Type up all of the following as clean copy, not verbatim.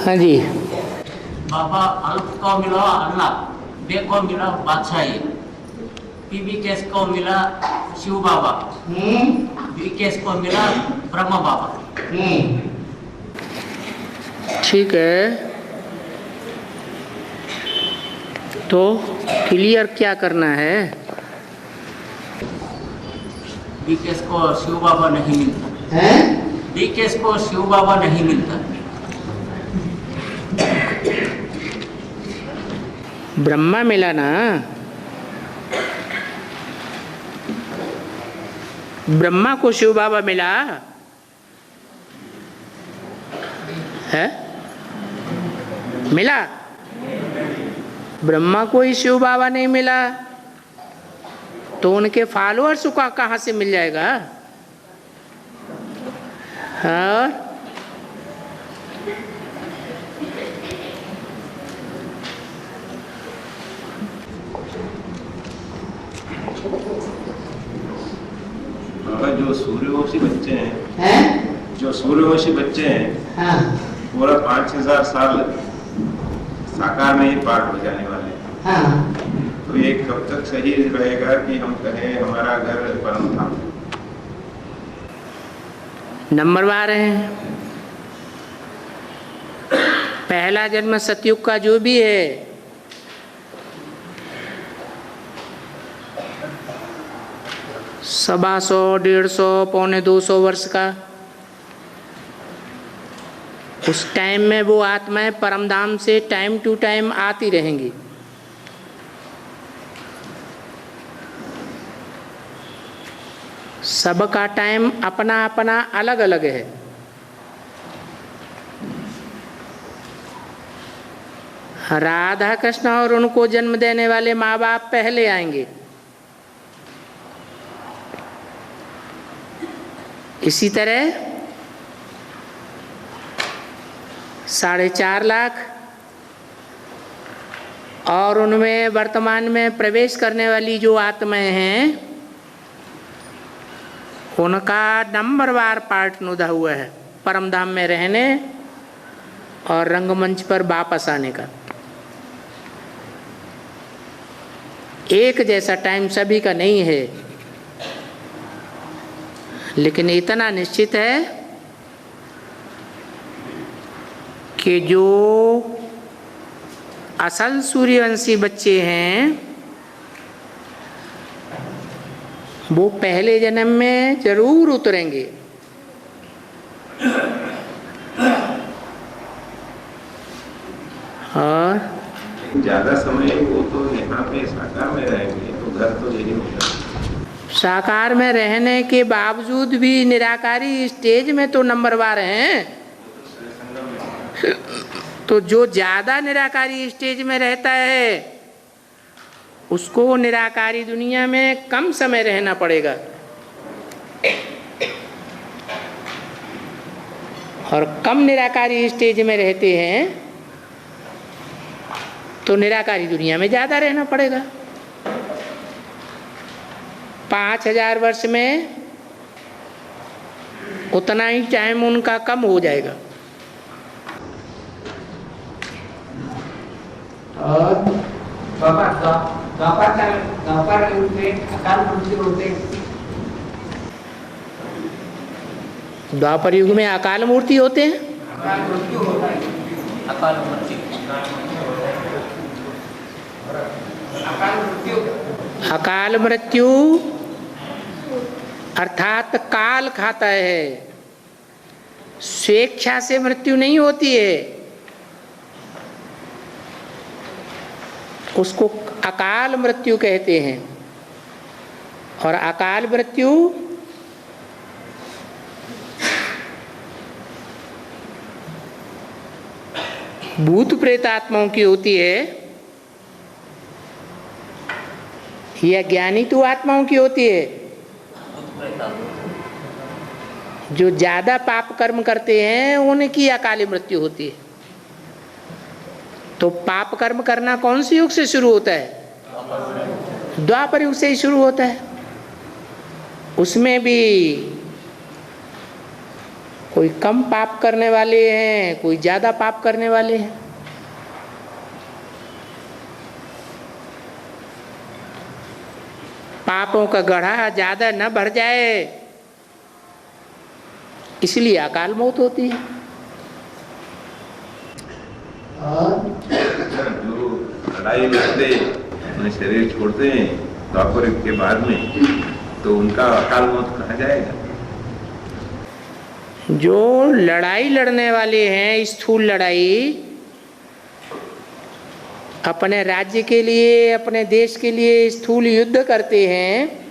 हाँ जी। बाबा अल्प को मिला अल्लाह, बे को मिला बादशाही, पीबी केस को मिला शिव बाबा, बी केस को मिला ब्रह्म बाबा। ठीक है, तो क्लियर क्या करना है? बी केस को शिव बाबा नहीं मिलता है, बी केस को शिव बाबा नहीं मिलता। ब्रह्मा मिला ना, ब्रह्मा को शिव बाबा मिला है, मिला? ब्रह्मा को ही शिव बाबा नहीं मिला तो उनके फॉलोअर्स को कहाँ से मिल जाएगा? हाँ, जो सूर्यवंशी बच्चे हैं, जो सूर्यवंशी बच्चे हैं, हाँ, पूरा 5,000 साल साकार में ही पाठ हो जाने वाले हैं। हाँ। तो ये कब तक सही रहेगा कि हम कहें हमारा घर परम धाम? नंबरवार है। पहला जन्म सतयुग का जो भी है, सवा 100, 150, पौने 200 वर्ष का, उस टाइम में वो आत्माएं परमधाम से टाइम टू टाइम आती रहेंगी। सबका टाइम अपना अपना अलग अलग है। राधा कृष्ण और उनको जन्म देने वाले माँ बाप पहले आएंगे। इसी तरह 4.5 लाख और उनमें वर्तमान में प्रवेश करने वाली जो आत्माएं हैं, उनका नंबरवार पार्ट नुदा हुआ है परमधाम में रहने और रंगमंच पर वापस आने का। एक जैसा टाइम सभी का नहीं है, लेकिन इतना निश्चित है कि जो असल सूर्यवंशी बच्चे हैं वो पहले जन्म में जरूर उतरेंगे। और ज्यादा समय वो तो यहाँ पे साकार में रहेंगे, तो घर तो यही होगा। साकार में रहने के बावजूद भी निराकारी स्टेज में तो नंबरवार हैं। तो जो ज्यादा निराकारी स्टेज में रहता है उसको निराकारी दुनिया में कम समय रहना पड़ेगा, और कम निराकारी स्टेज में रहते हैं तो निराकारी दुनिया में ज्यादा रहना पड़ेगा। 5,000 वर्ष में उतना ही टाइम उनका कम हो जाएगा। और द्वापर युग में अकाल मृत्यु होते। द्वापर युग में अकाल मूर्ति होते हैं। अकाल मृत्यु होता है। अकाल मृत्यु, अकाल मृत्यु, अकाल मृत्यु अर्थात काल खाता है, स्वेच्छा से मृत्यु नहीं होती है। उसको अकाल मृत्यु कहते हैं। और अकाल मृत्यु भूत प्रेत आत्माओं की होती है या ज्ञानी तो आत्माओं की होती है। जो ज्यादा पाप कर्म करते हैं उनकी अकाली मृत्यु होती है। तो पाप कर्म करना कौन सी युग से शुरू होता है? द्वापर युग से ही शुरू होता है। उसमें भी कोई कम पाप करने वाले हैं, कोई ज़्यादा पाप करने वाले हैं। पापों का गढ़ा ज़्यादा न भर जाए, इसलिए अकाल मौत होती है। जो लड़ाई लड़ते अपने शरीर छोड़ते हैं द्वापर युग के बाद में, तो उनका अकाल मौत कहा जाएगा। जो लड़ाई लड़ने वाले हैं, स्थूल लड़ाई, अपने राज्य के लिए, अपने देश के लिए स्थूल युद्ध करते हैं,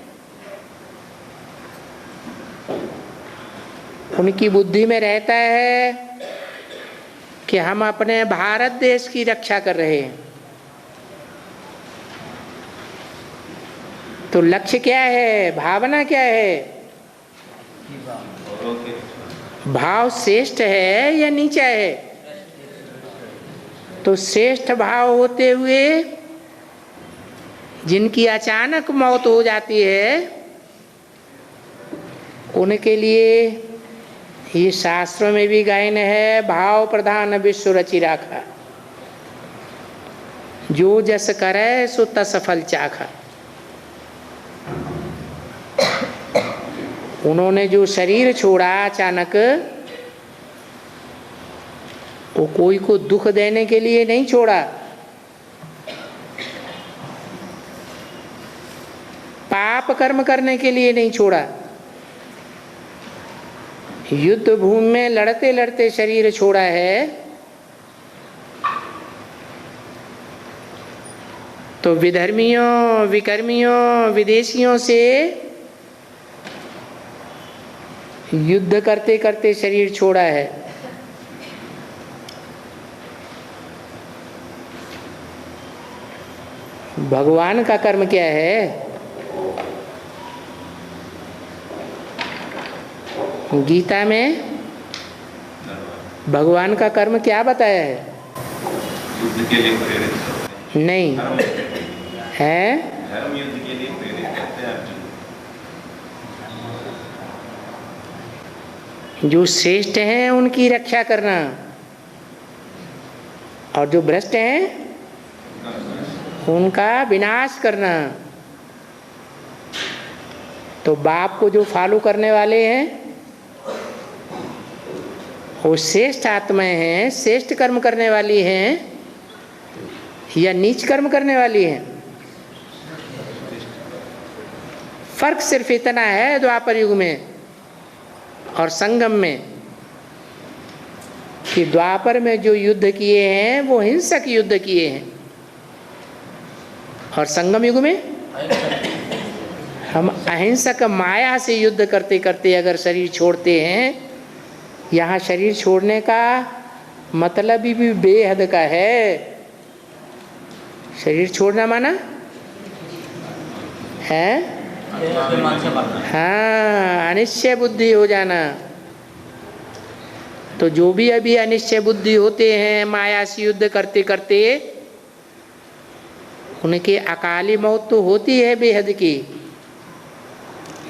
उनकी बुद्धि में रहता है कि हम अपने भारत देश की रक्षा कर रहे हैं। तो लक्ष्य क्या है, भावना क्या है? भाव श्रेष्ठ है या नीचा है? तो श्रेष्ठ भाव होते हुए जिनकी अचानक मौत हो जाती है, उनके लिए ये शास्त्रों में भी गायन है, भाव प्रधान विश्व रचि राखा, जो जस करे सो तस फल चाखा। उन्होंने जो शरीर छोड़ा अचानक, वो कोई को दुख देने के लिए नहीं छोड़ा, पाप कर्म करने के लिए नहीं छोड़ा। युद्ध भूमि में लड़ते लड़ते शरीर छोड़ा है, तो विधर्मियों, विकर्मियों, विदेशियों से युद्ध करते करते शरीर छोड़ा है। भगवान का कर्म क्या है? गीता में भगवान का कर्म क्या बताया है? युद्ध के लिए प्रेरित नहीं है, धर्म युद्ध के लिए प्रेरित करते हैं अर्जुन। जो श्रेष्ठ हैं उनकी रक्षा करना, और जो भ्रष्ट हैं उनका विनाश करना। तो बाप को जो फॉलो करने वाले हैं वो श्रेष्ठ आत्माएं हैं, श्रेष्ठ कर्म करने वाली हैं या नीच कर्म करने वाली हैं? फर्क सिर्फ इतना है द्वापर युग में और संगम में, कि द्वापर में जो युद्ध किए हैं वो हिंसक युद्ध किए हैं, और संगम युग में हम अहिंसक माया से युद्ध करते करते अगर शरीर छोड़ते हैं। यहाँ शरीर छोड़ने का मतलब भी बेहद का है। शरीर छोड़ना माना है, हाँ, अनिश्चय बुद्धि हो जाना। तो जो भी अभी अनिश्चय बुद्धि होते हैं माया से युद्ध करते करते, उनकी अकाली मौत तो होती है बेहद की,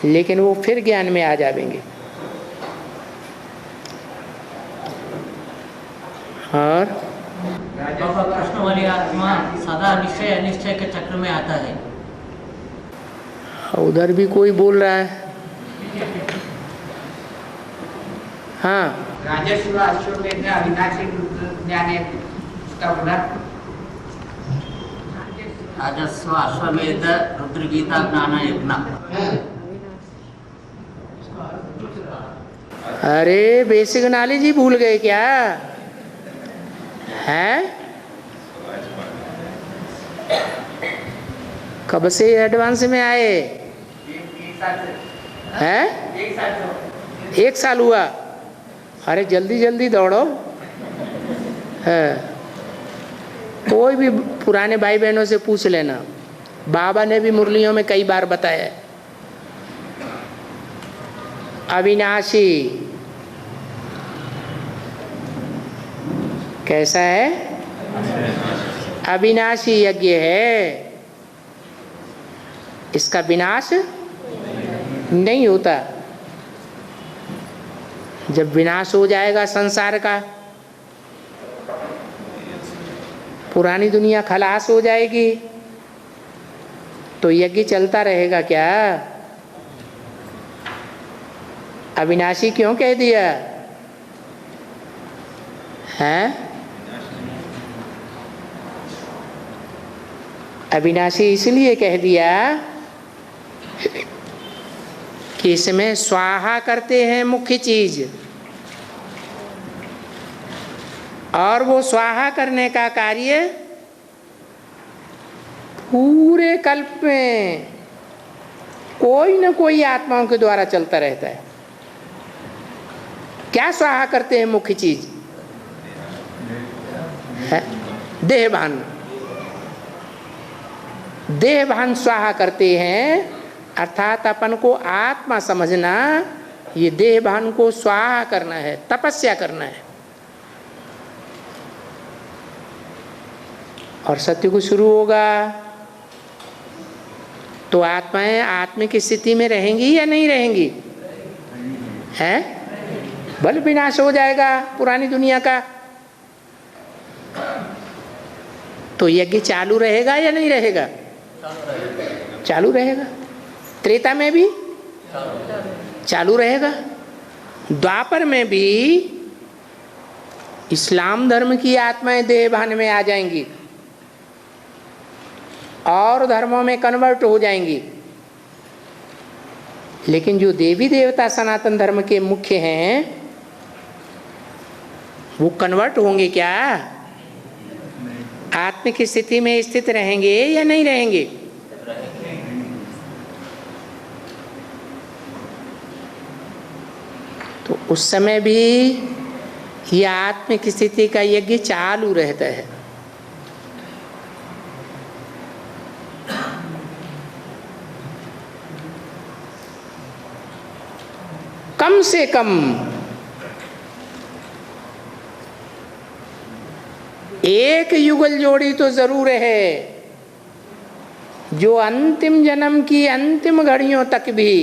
लेकिन वो फिर ज्ञान में आ जाएंगे। और कृष्ण वाली आत्मा सदा निश्चय अनिश्चय के चक्र में आता है। उधर भी कोई बोल रहा है, हाँ, राजस्व अश्वमेध अविनाशी ज्ञान है, उसका बोला। राजस्व अश्वमेध रुद्र गीता ज्ञान यज्ञ। अरे बेसिक नॉलेज ही भूल गए क्या है? कब से एडवांस में आए हैं? 1 साल हुआ। अरे जल्दी जल्दी दौड़ो। है, कोई भी पुराने भाई बहनों से पूछ लेना, बाबा ने भी मुरलियों में कई बार बताया, अविनाशी कैसा है? अविनाशी यज्ञ है, इसका विनाश नहीं होता। जब विनाश हो जाएगा संसार का, पुरानी दुनिया खलास हो जाएगी, तो यज्ञ चलता रहेगा क्या? अविनाशी क्यों कह दिया है? अविनाशी इसलिए कह दिया कि इसमें स्वाहा करते हैं मुख्य चीज, और वो स्वाहा करने का कार्य पूरे कल्प में कोई न कोई आत्माओं के द्वारा चलता रहता है। क्या स्वाहा करते हैं मुख्य चीज है? देहभान। देहभान स्वाहा करते हैं, अर्थात अपन को आत्मा समझना, ये देहभान को स्वाहा करना है, तपस्या करना है। और सत्युग शुरू होगा तो आत्माएं आत्मिक स्थिति में रहेंगी या नहीं रहेंगी? हैं? बल विनाश हो जाएगा पुरानी दुनिया का, तो यज्ञ चालू रहेगा या नहीं रहेगा? चालू रहेगा। त्रेता में भी चालू रहेगा। द्वापर में भी इस्लाम धर्म की आत्माएं देहभान में आ जाएंगी और धर्मों में कन्वर्ट हो जाएंगी, लेकिन जो देवी देवता सनातन धर्म के मुख्य हैं वो कन्वर्ट होंगे क्या? आत्मिक स्थिति में स्थित रहेंगे या नहीं रहेंगे? तो उस समय भी यह आत्मिक स्थिति का यज्ञ चालू रहता है। कम से कम एक युगल जोड़ी तो जरूर है जो अंतिम जन्म की अंतिम घड़ियों तक भी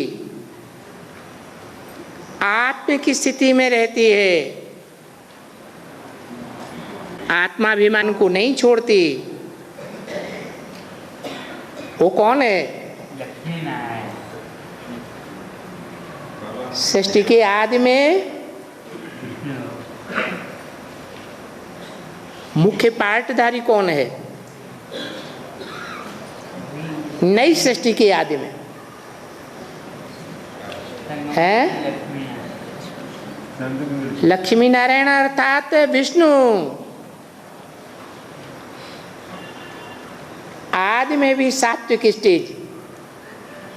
आत्मिक स्थिति में रहती है, आत्माभिमान को नहीं छोड़ती। वो कौन है? सृष्टि के आदि में मुख्य पार्टधारी कौन है? नई सृष्टि के आदि में है लक्ष्मी नारायण अर्थात विष्णु। आदि में भी सात्विक स्टेज,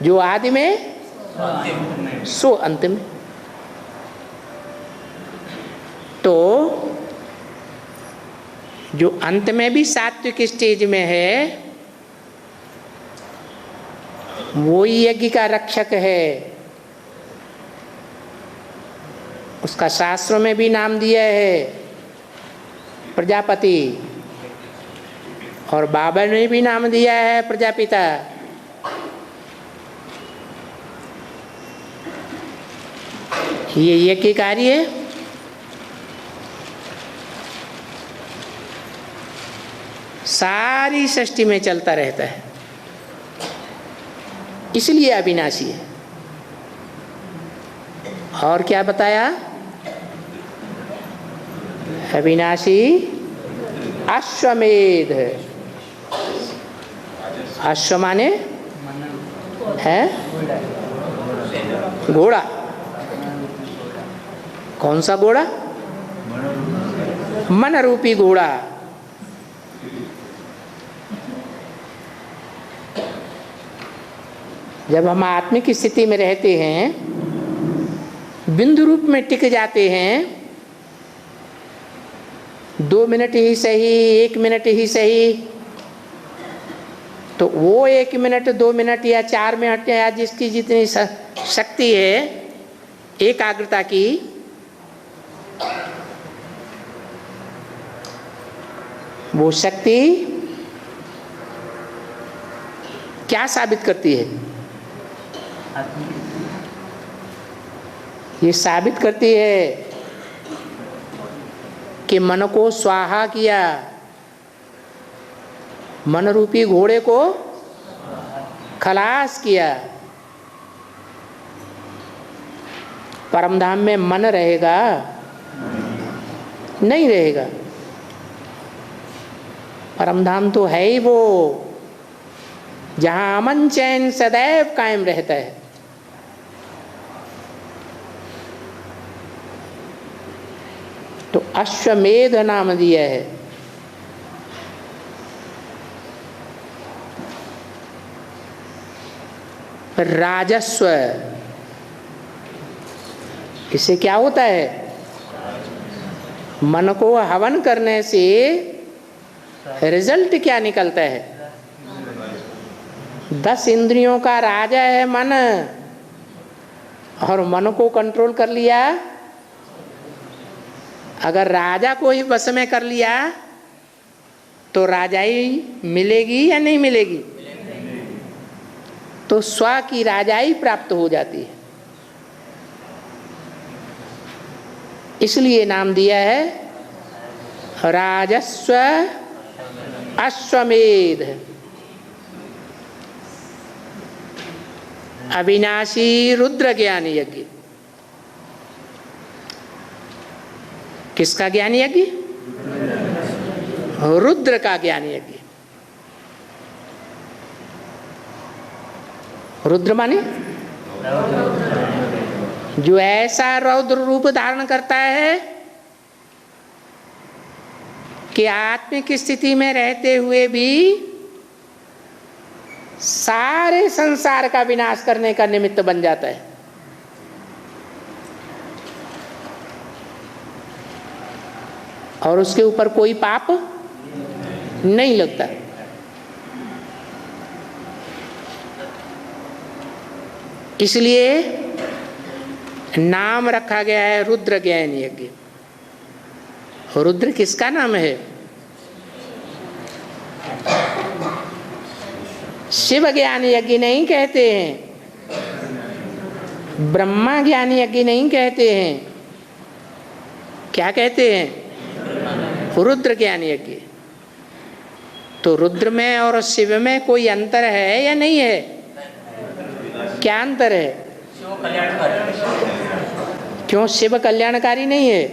जो आदि में सो अंत में। तो जो अंत में भी सात्विक स्टेज में है वो यज्ञ का रक्षक है। उसका शास्त्रों में भी नाम दिया है प्रजापति, और बाबा ने भी नाम दिया है प्रजापिता। ये यज्ञ कार्य सारी सृष्टि में चलता रहता है, इसलिए अविनाशी है। और क्या बताया? अविनाशी अश्वमेध। अश्व माने है घोड़ा। कौन सा घोड़ा? मन रूपी घोड़ा। जब हम आत्मिक स्थिति में रहते हैं, बिंदु रूप में टिक जाते हैं, 2 मिनट ही सही, 1 मिनट ही सही, तो वो 1 मिनट 2 मिनट या 4 मिनट या जिसकी जितनी शक्ति है एकाग्रता की, वो शक्ति क्या साबित करती है? ये साबित करती है कि मन को स्वाहा किया, मन रूपी घोड़े को खलास किया। परमधाम में मन रहेगा? नहीं रहेगा। परमधाम तो है ही वो जहां अमन चैन सदैव कायम रहता है। तो अश्वमेध नाम दिया है। राजस्व, इससे क्या होता है? मन को हवन करने से रिजल्ट क्या निकलता है? 10 इंद्रियों का राजा है मन, और मन को कंट्रोल कर लिया। अगर राजा को ही वश में कर लिया तो राजाई मिलेगी या नहीं मिलेगी? तो स्व की राजाई प्राप्त हो जाती है। इसलिए नाम दिया है राजस्व अश्वमेध। अविनाशी रुद्र ज्ञान यज्ञ। किसका ज्ञान यज्ञ? रुद्र का ज्ञान यज्ञ। रुद्र माने जो ऐसा रौद्र रूप धारण करता है कि आत्मिक स्थिति में रहते हुए भी सारे संसार का विनाश करने का निमित्त बन जाता है। और उसके ऊपर कोई पाप नहीं लगता। इसलिए नाम रखा गया है रुद्र ज्ञान यज्ञ। रुद्र किसका नाम है? शिव ज्ञान यज्ञ नहीं कहते हैं, ब्रह्मा ज्ञान यज्ञ नहीं कहते हैं। क्या कहते हैं? रुद्र ज्ञान यज्ञ। तो रुद्र में और शिव में कोई अंतर है या नहीं है? क्या अंतर है? क्यों शिव कल्याणकारी नहीं है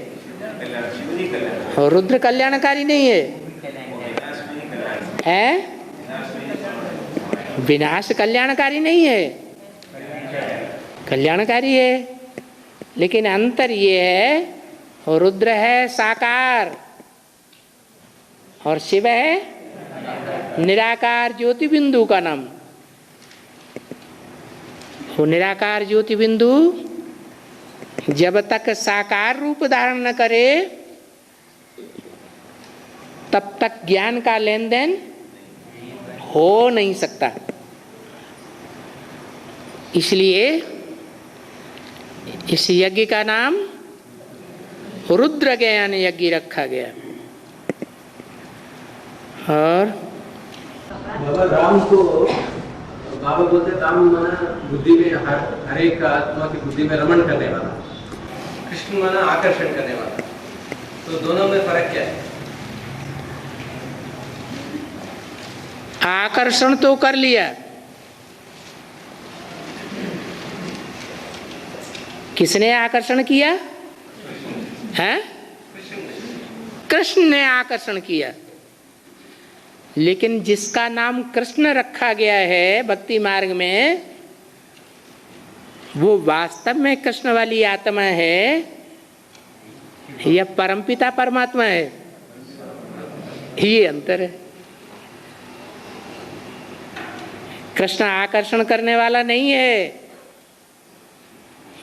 और रुद्र कल्याणकारी नहीं है? हैं? विनाश कल्याणकारी नहीं है, कल्याणकारी है। लेकिन अंतर ये है, रुद्र है साकार और शिव है निराकार ज्योति बिंदु का नाम। वो निराकार ज्योति बिंदु जब तक साकार रूप धारण न करे तब तक ज्ञान का लेन देन हो नहीं सकता। इसलिए इस यज्ञ का नाम रुद्र ज्ञान यज्ञ रखा गया। और बाबा राम को बाबा बोलते राम माना बुद्धि में हर एक आत्मा की बुद्धि में रमण करने वाला, कृष्ण माना आकर्षण करने वाला। तो दोनों में फर्क क्या है? आकर्षण तो कर लिया, किसने आकर्षण किया है? कृष्ण ने आकर्षण किया। लेकिन जिसका नाम कृष्ण रखा गया है भक्ति मार्ग में, वो वास्तव में कृष्ण वाली आत्मा है या परमपिता परमात्मा है? ये अंतर है। कृष्ण आकर्षण करने वाला नहीं है।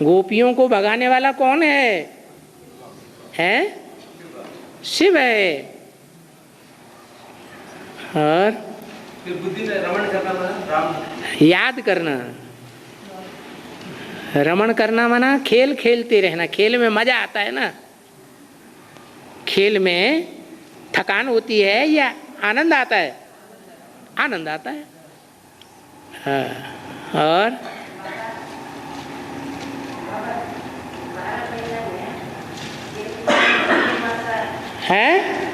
गोपियों को भगाने वाला कौन है? हैं? शिव है। और फिर बुद्धि में रमण करना माना राम याद करना, रमण करना माना खेल खेलते रहना। खेल में मजा आता है ना। खेल में थकान होती है या आनंद आता है? आनंद आता है। हाँ। और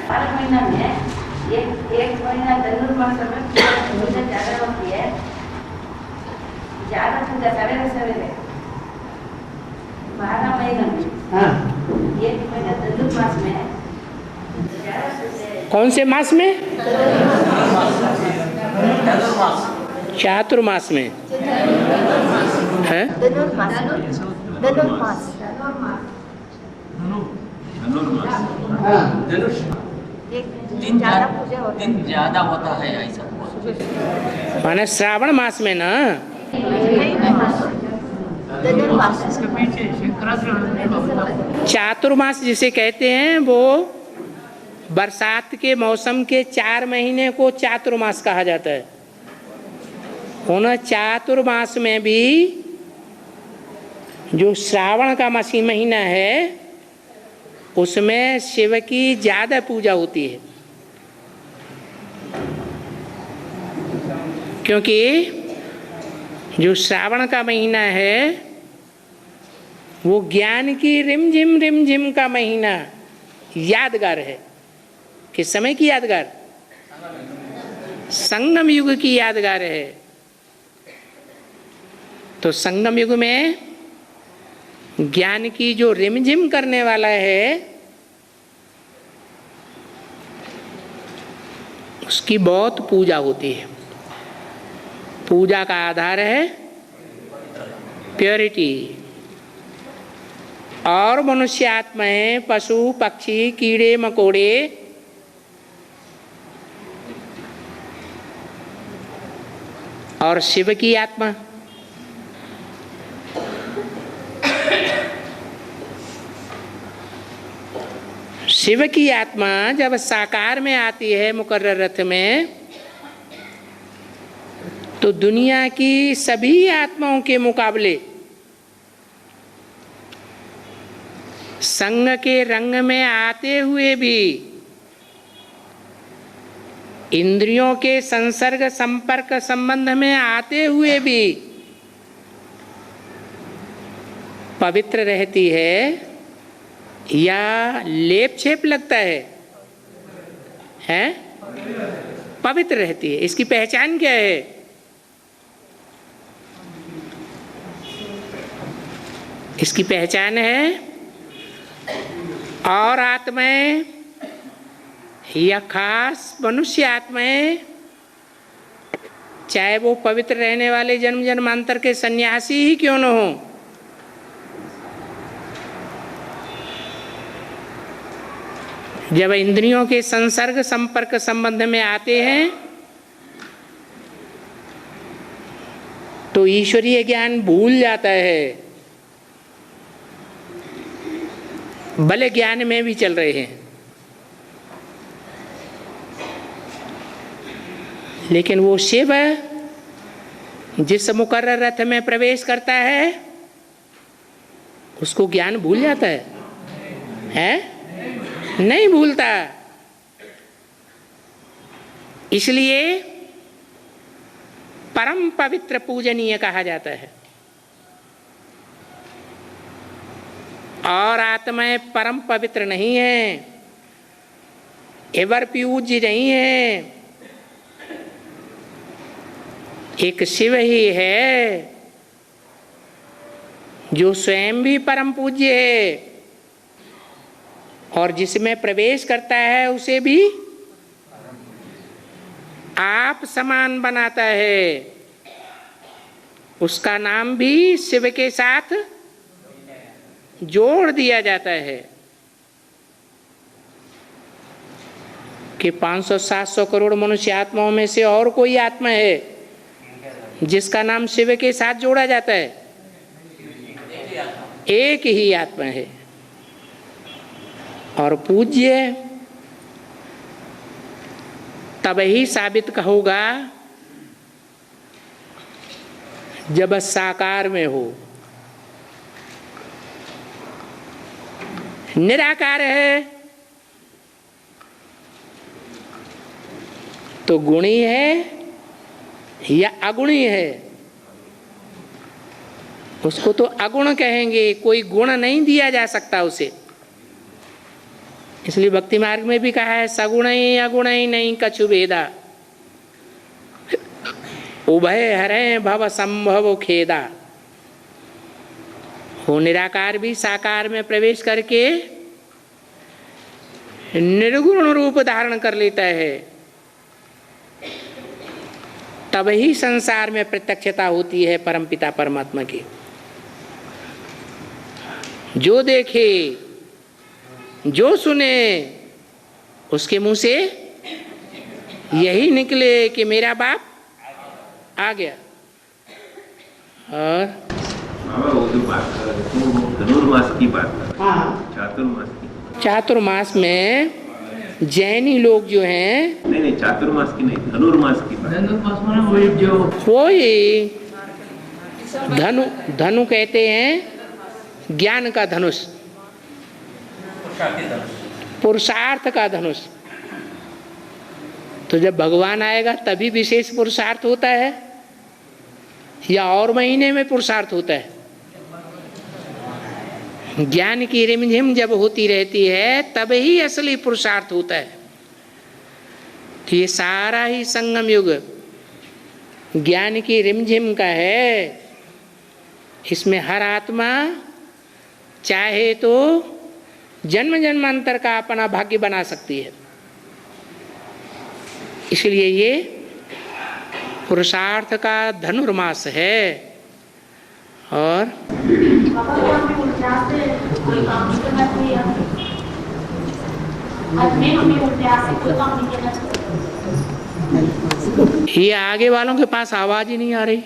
12 महीना में एक महीना धनुर्मास में पूजा ज्यादा होती है, ज्यादा पूजा सवेरे सवेरे 12 महीना में। हाँ, एक महीना धनुर्मास में ज्यादा पूजा। कौन से मास में? चातुर्मास में है। हाँ, धनुष दिन ज्यादा होता है ऐसा। माने श्रावण मास में ना। चातुर्मास जिसे कहते हैं वो बरसात के मौसम के 4 महीने को चातुर्मास कहा जाता है। उन चातुर्मास में भी जो श्रावण का मासी महीना है उसमें शिव की ज्यादा पूजा होती है, क्योंकि जो श्रावण का महीना है वो ज्ञान की रिमझिम का महीना यादगार है। किस समय की यादगार? संगम युग की यादगार है। तो संगम युग में ज्ञान की जो रिमझिम करने वाला है उसकी बहुत पूजा होती है। पूजा का आधार है प्योरिटी। और मनुष्य आत्माएं, पशु पक्षी, कीड़े मकोड़े और शिव की आत्मा, शिव की आत्मा जब साकार में आती है मुकर्रर रथ में, तो दुनिया की सभी आत्माओं के मुकाबले संग के रंग में आते हुए भी, इंद्रियों के संसर्ग संपर्क संबंध में आते हुए भी पवित्र रहती है या लेप छेप लगता है? पवित्र रहती है। इसकी पहचान क्या है? इसकी पहचान है और आत्माएं या खास मनुष्य आत्माएं, चाहे वो पवित्र रहने वाले जन्म जन्मांतर के सन्यासी ही क्यों न हो, जब इंद्रियों के संसर्ग संपर्क संबंध में आते हैं तो ईश्वरीय ज्ञान भूल जाता है, भले ज्ञान में भी चल रहे हैं, लेकिन वो शिव जिस मुकर्रर रथ में प्रवेश करता है उसको ज्ञान भूल जाता है? नहीं भूलता। इसलिए परम पवित्र पूजनीय कहा जाता है। और आत्माएं परम पवित्र नहीं है, एवर पूज्य नहीं है। एक शिव ही है जो स्वयं भी परम पूज्य है और जिसमें प्रवेश करता है उसे भी आप समान बनाता है। उसका नाम भी शिव के साथ जोड़ दिया जाता है कि 500-700 करोड़ मनुष्य आत्माओं में से और कोई आत्मा है जिसका नाम शिव के साथ जोड़ा जाता है? एक ही आत्मा है। और पूज्य तब ही साबित होगा जब साकार में हो। निराकार है तो गुणी है या अगुणी है? उसको तो अगुण कहेंगे, कोई गुण नहीं दिया जा सकता उसे। इसलिए भक्ति मार्ग में भी कहा है सगुण ही अगुण ही नहीं कछु भेदा, उभय हरे भव संभव खेदा। वो निराकार भी साकार में प्रवेश करके निर्गुण रूप धारण कर लेता है, तब ही संसार में प्रत्यक्षता होती है परमपिता परमात्मा की। जो देखे जो सुने उसके मुंह से यही निकले कि मेरा बाप आ गया। और वो जो बात कर रहे थे वो धनुर्मास की बात कर रहे हैं, चातुर्मास की। चातुर्मास में जैनी लोग जो हैं, नहीं चातुर्मास की नहीं, धनुर्मास की बात। वही धनु कहते हैं ज्ञान का धनुष, पुरुषार्थ का धनुष। तो जब भगवान आएगा तभी विशेष पुरुषार्थ होता है या और महीने में पुरुषार्थ होता है? ज्ञान की रिमझिम जब होती रहती है तब ही असली पुरुषार्थ होता है। तो ये सारा ही संगम युग ज्ञान की रिमझिम का है। इसमें हर आत्मा चाहे तो जन्म जन्मांतर का अपना भाग्य बना सकती है। इसलिए ये पुरुषार्थ का धनुर्मास है। और ये आगे वालों के पास आवाज ही नहीं आ रही।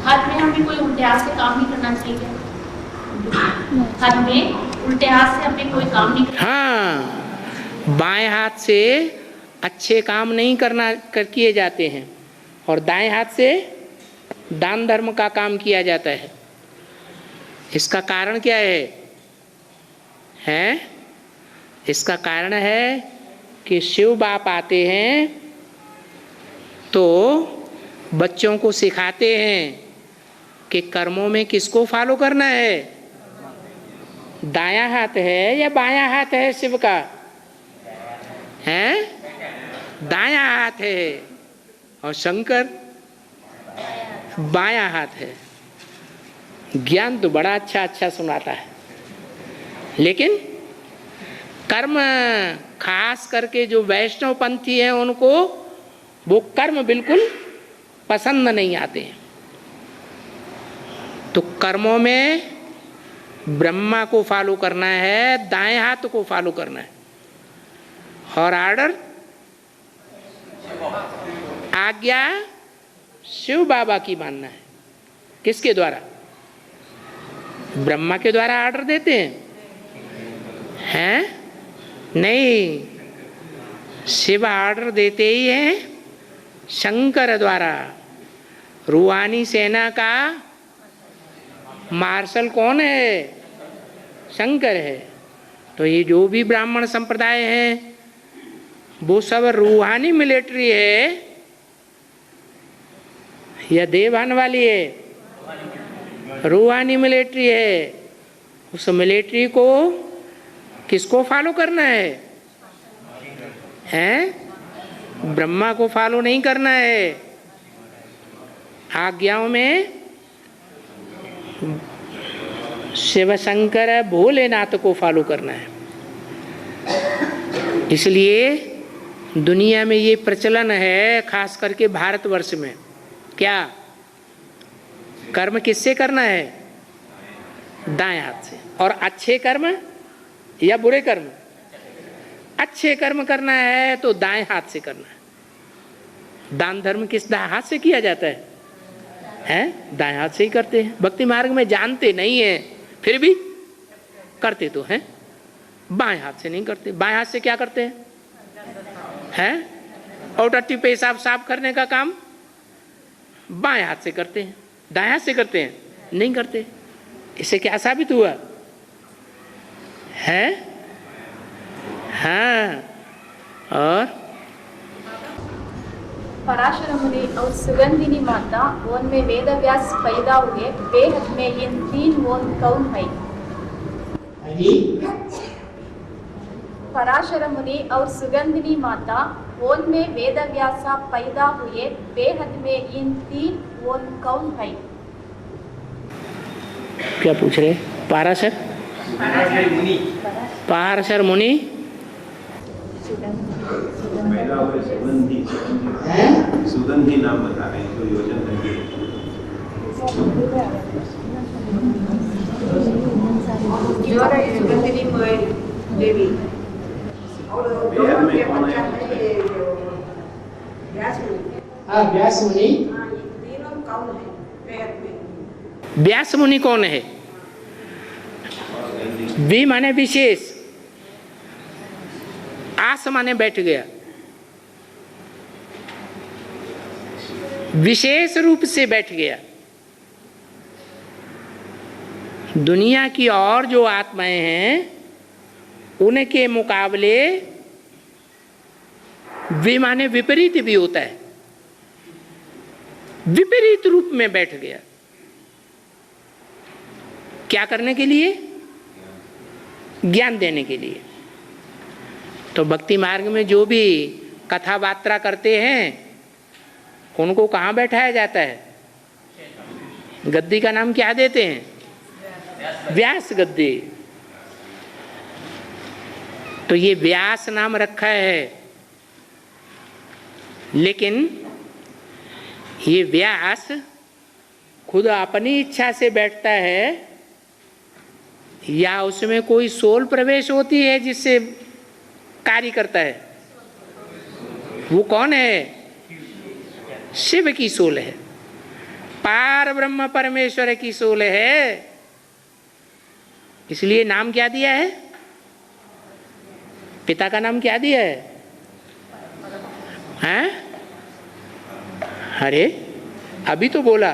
हाथ में हमें कोई उल्टे हाथ से काम नहीं करना चाहिए। हाथ में उल्टे हाथ से हमें कोई काम नहीं करना। हाँ, बाएं हाथ से अच्छे काम नहीं किए जाते हैं और दाएं हाथ से दान धर्म का काम किया जाता है। इसका कारण क्या है? इसका कारण है कि शिव बाप आते हैं तो बच्चों को सिखाते हैं कि कर्मों में किसको फॉलो करना है। दायां हाथ है या बायां हाथ है शिव का? है दायां हाथ है और शंकर बायां हाथ है। ज्ञान तो बड़ा अच्छा सुनाता है, लेकिन कर्म खास करके जो वैष्णव पंथी हैं उनको वो कर्म बिल्कुल पसंद नहीं आते हैं। तो कर्मों में ब्रह्मा को फॉलो करना है, दाएं हाथ को फॉलो करना है और आर्डर आज्ञा शिव बाबा की मानना है। किसके द्वारा? ब्रह्मा के द्वारा आर्डर देते हैं? नहीं, शिव आर्डर देते ही हैं शंकर द्वारा। रूहानी सेना का मार्शल कौन है? शंकर है। तो ये जो भी ब्राह्मण संप्रदाय हैं वो सब रूहानी मिलिट्री है या देवान वाली है? रूहानी मिलिट्री है। उस मिलिट्री को किसको फॉलो करना है? हैं? ब्रह्मा को फॉलो नहीं करना है। आज्ञाओं में शिव शंकर भोलेनाथ को फॉलो करना है। इसलिए दुनिया में ये प्रचलन है, खास करके भारतवर्ष में। क्या कर्म किससे करना है? दाएं हाथ से। और अच्छे कर्म या बुरे कर्म? अच्छे कर्म करना है तो दाएं हाथ से करना है। दान धर्म किस हाथ से किया जाता है? हैं? दाएं हाथ से ही करते हैं। भक्ति मार्ग में जानते नहीं है फिर भी करते तो हैं, बाएं हाथ से नहीं करते। बाएं हाथ से क्या करते हैं? हैं? और टट्टी पेशाब साफ करने का काम बाएं हाथ से करते हैं, दाएं हाथ से करते हैं? नहीं करते। इससे क्या साबित हुआ है? हाँ। और पराशर मुनि और सुगंधिनी माता वन में वेदव्यास पैदा हुए, बेहद में इन 3 वन कौन है? पराशर मुनि और सुगंधिनी माता ओन में वेदव्यासा पैदा हुए, बेहद में इन तीन ओन कौन है? क्या पूछ रहे? पाराशर पाराशर मुनि पैदा हुए सुगंधी नाम बता रहे हैं, तो योजन करके सुगंधिनी देवी बेहद में कौन है? हाँ, व्यास मुनि। व्यास मुनि कौन है? वी माने विशेष, आस माने बैठ गया, विशेष रूप से बैठ गया। दुनिया की और जो आत्माएं हैं उनके मुकाबले वे माने विपरीत भी होता है, विपरीत रूप में बैठ गया। क्या करने के लिए? ज्ञान देने के लिए। तो भक्ति मार्ग में जो भी कथा वार्ता करते हैं उनको कहाँ बैठाया जाता है? गद्दी का नाम क्या देते हैं? व्यास गद्दी। तो ये व्यास नाम रखा है, लेकिन ये व्यास खुद अपनी इच्छा से बैठता है या उसमें कोई सोल प्रवेश होती है जिससे कार्य करता है? वो कौन है? शिव की सोल है, पार ब्रह्म परमेश्वर की सोल है। इसलिए नाम क्या दिया है? पिता का नाम क्या दिया है? हैं? अरे अभी तो बोला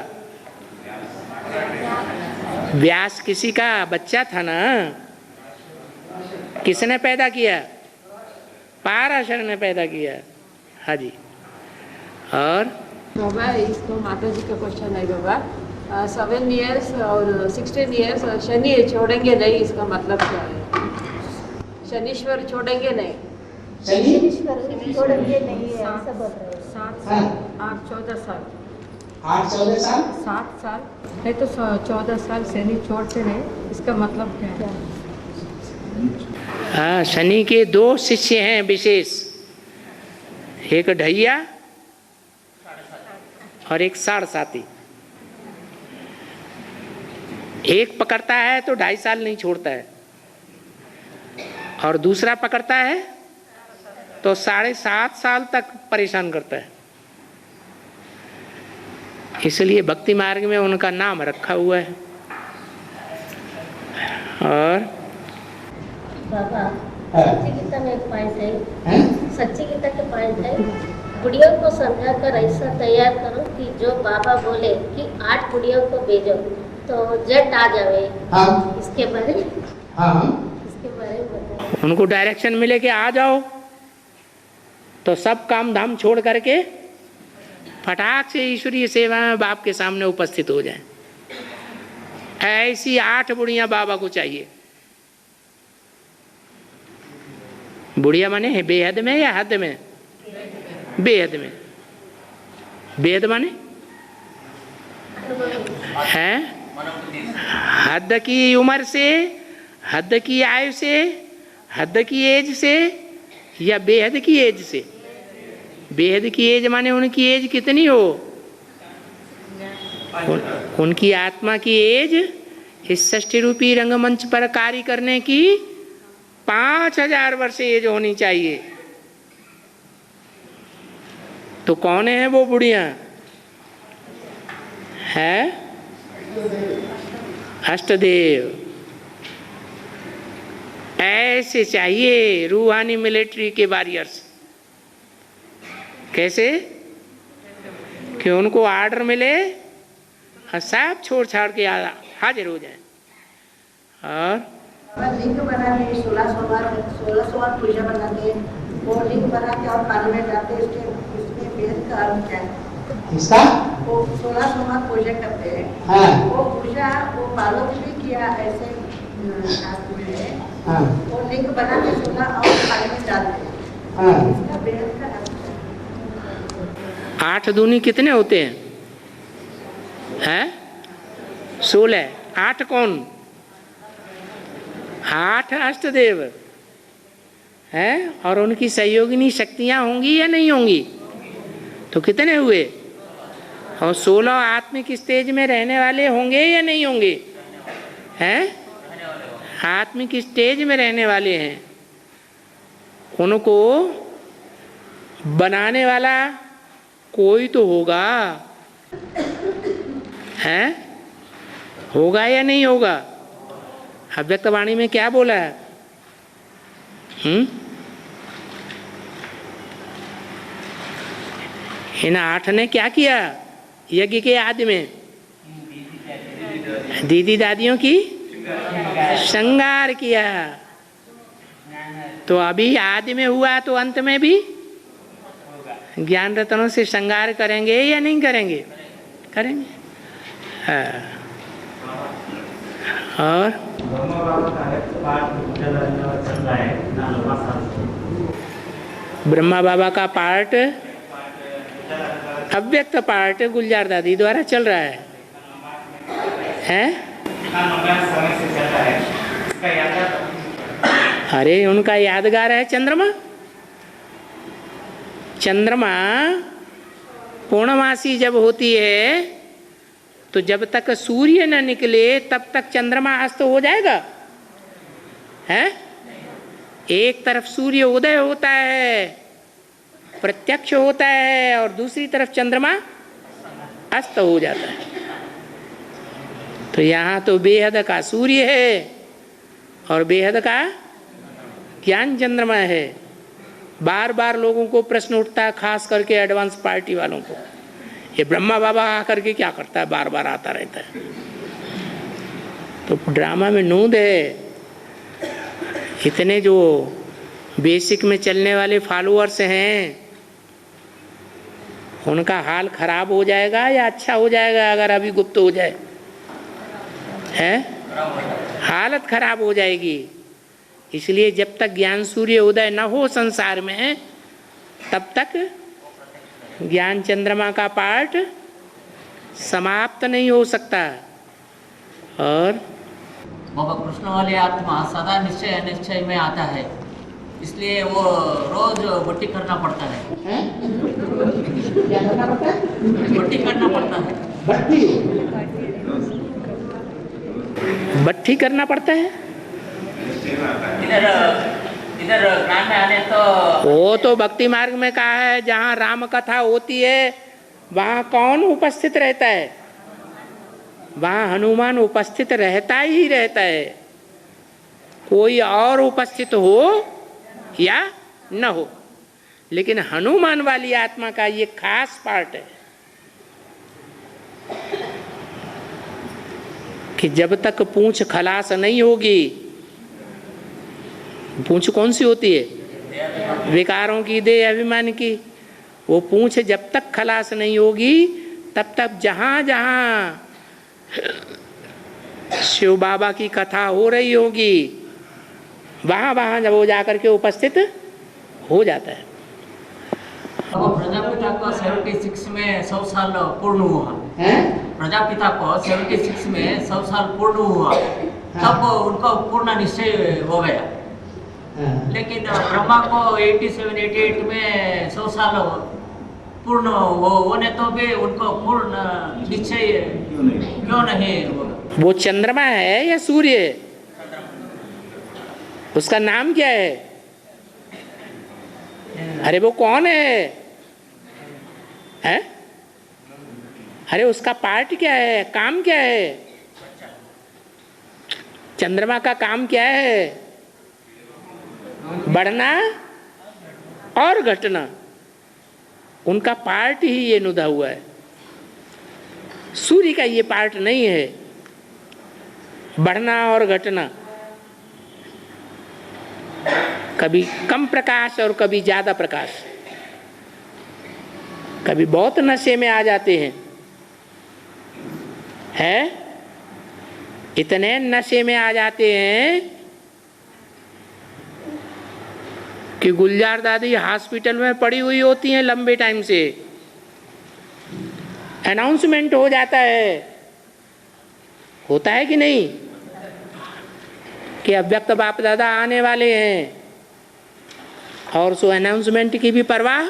व्यास किसी का बच्चा था ना, किसने पैदा किया? पाराशर ने पैदा किया। हाँ जी। और बाबा इसको माता जी का क्वेश्चन है बाबा, 7 years और 16 years शनि छोड़ेंगे नहीं, इसका मतलब क्या है? शनीश्वर छोड़ेंगे नहीं, शनि छोड़ेंगे नहीं है, ऐसा बोल रहे हैं। 14 साल 14 साल 7 साल है तो 14 साल शनि छोड़ते नहीं, इसका मतलब क्या है? हाँ, शनि के 2 शिष्य हैं विशेष, एक ढैया और एक साढ़ साथी। एक पकड़ता है तो 2.5 साल नहीं छोड़ता है, और दूसरा पकड़ता है तो 7.5 साल तक परेशान करता है। इसलिए भक्ति मार्ग में उनका नाम रखा हुआ है। और बाबा सच्ची गीता में एक पॉइंट है, सच्ची गीता के पॉइंट है, बुढ़ियों को समझाकर ऐसा तैयार करो कि जो बाबा बोले कि 8 बुढ़ियों को भेजो तो जट आ जावे। हाँ। इसके बारे में बताइए। उनको डायरेक्शन मिले कि आ जाओ, तो सब काम धाम छोड़ करके फटाक से ईश्वरीय सेवा में बाप के सामने उपस्थित हो जाएं। ऐसी 8 बुढ़ियां बाबा को चाहिए। बुढ़िया माने है बेहद में या हद में? बेहद में। बेहद माने है हद की उम्र से, हद की आयु से, हद की एज से, या बेहद की एज से? बेहद की एज माने उनकी एज कितनी हो? उनकी आत्मा की एज इस षष्ठी रूपी रंगमंच पर कार्य करने की 5000 वर्ष एज होनी चाहिए। तो कौन है वो बुढ़िया? है अष्टदेव। ऐसे चाहिए रूहानी मिलिट्री के वॉरियर्स। कैसे? कि उनको आर्डर मिले और सब छोड़ छाड़ के हाजिर हो जाए। और लिंग बनाते हैं, 16 सोमवार पूजा बनाते हैं, वो लिंग बना के और पानी में जाते हैं। इसमें वेद का अर्थ क्या है? इसका वो 16 सोमवार पूजा करते हैं। हाँ। वो पूजा वो बालक भी किया ऐसे शास्त्र में है, हाँ वो लिंग बना के 16 और पानी में डालते हैं। हाँ। इसका बेहद का अर्थ है। 8 दूनी कितने होते हैं? 16। 8 कौन? 8 अष्टदेव हैं, और उनकी सहयोगिनी शक्तियां होंगी या नहीं होंगी? तो कितने हुए? और 16 आत्मिक स्टेज में रहने वाले होंगे या नहीं होंगे? हैं? आत्मिक स्टेज में रहने वाले हैं। उनको बनाने वाला कोई तो होगा, हैं? होगा या नहीं होगा? अव्यक्तवाणी में क्या बोला है? इन 8 ने क्या किया यज्ञ के आदि में? दीदी दादियों की श्रृंगार किया। तो अभी आदि में हुआ तो अंत में भी ज्ञान रत्नों से श्रृंगार करेंगे या नहीं करेंगे? करेंगे। हाँ। और ब्रह्मा बाबा का पार्ट, अव्यक्त पार्ट गुलजार दादी द्वारा चल रहा है, हैं? अरे उनका यादगार है चंद्रमा। चंद्रमा पूर्णमासी जब होती है तो जब तक सूर्य न निकले तब तक चंद्रमा अस्त हो जाएगा, हैं? एक तरफ सूर्य उदय होता है, प्रत्यक्ष होता है, और दूसरी तरफ चंद्रमा अस्त हो जाता है। तो यहाँ तो बेहद का सूर्य है और बेहद का ज्ञान चंद्रमा है। बार बार लोगों को प्रश्न उठता है, खास करके एडवांस पार्टी वालों को, ये ब्रह्मा बाबा आकर के क्या करता है, बार बार आता रहता है। तो ड्रामा में नूंद है। इतने जो बेसिक में चलने वाले फॉलोअर्स हैं उनका हाल खराब हो जाएगा या अच्छा हो जाएगा अगर अभी गुप्त हो जाए? है हालत खराब हो जाएगी। इसलिए जब तक ज्ञान सूर्य उदय न हो संसार में तब तक ज्ञान चंद्रमा का पार्ट समाप्त नहीं हो सकता। और बाबा कृष्ण वाले आत्मा सदा निश्चय अनिश्चय में आता है, इसलिए वो रोज बट्टी करना पड़ता है। क्या करना पड़ता है? बट्टी करना पड़ता है। बट्टी करना पड़ता है। इधर ज्ञान में आने तो वो तो भक्ति मार्ग में कहा है, जहाँ राम कथा होती है वहाँ कौन उपस्थित रहता है? वहाँ हनुमान उपस्थित रहता ही रहता है। कोई और उपस्थित हो या न हो, लेकिन हनुमान वाली आत्मा का ये खास पार्ट है कि जब तक पूंछ खलास नहीं होगी, पूंछ कौन सी होती है? विकारों की, देह अभिमान की। वो पूंछ जब तक खलास नहीं होगी तब तक जहाँ जहाँ शिव बाबा की कथा हो रही होगी वहाँ वहाँ जब वो जाकर के उपस्थित हो जाता है। प्रजापिता को 76 में 100 साल पूर्ण हुआ है। प्रजापिता को 76 में 100 साल पूर्ण हुआ, तब उनको पूर्ण निश्चय हो गया। लेकिन ब्रह्मा को 87-88 में 100 साल पूर्ण होने तो भी उनको पूर्ण निश्चय क्यों नहीं हुआ? वो चंद्रमा है या सूर्य है? उसका नाम क्या है? अरे वो कौन है? हैं? अरे उसका पार्ट क्या है, काम क्या है? चंद्रमा का काम क्या है? बढ़ना और घटना, उनका पार्ट ही ये नुदा हुआ है। सूर्य का ये पार्ट नहीं है, बढ़ना और घटना। कभी कम प्रकाश और कभी ज्यादा प्रकाश, कभी बहुत नशे में आ जाते हैं, है? इतने नशे में आ जाते हैं कि गुलजार दादी हॉस्पिटल में पड़ी हुई होती हैं लंबे टाइम से। अनाउंसमेंट हो जाता है, होता है कि नहीं, कि अव्यक्त बाप दादा आने वाले हैं, और सो अनाउंसमेंट की भी परवाह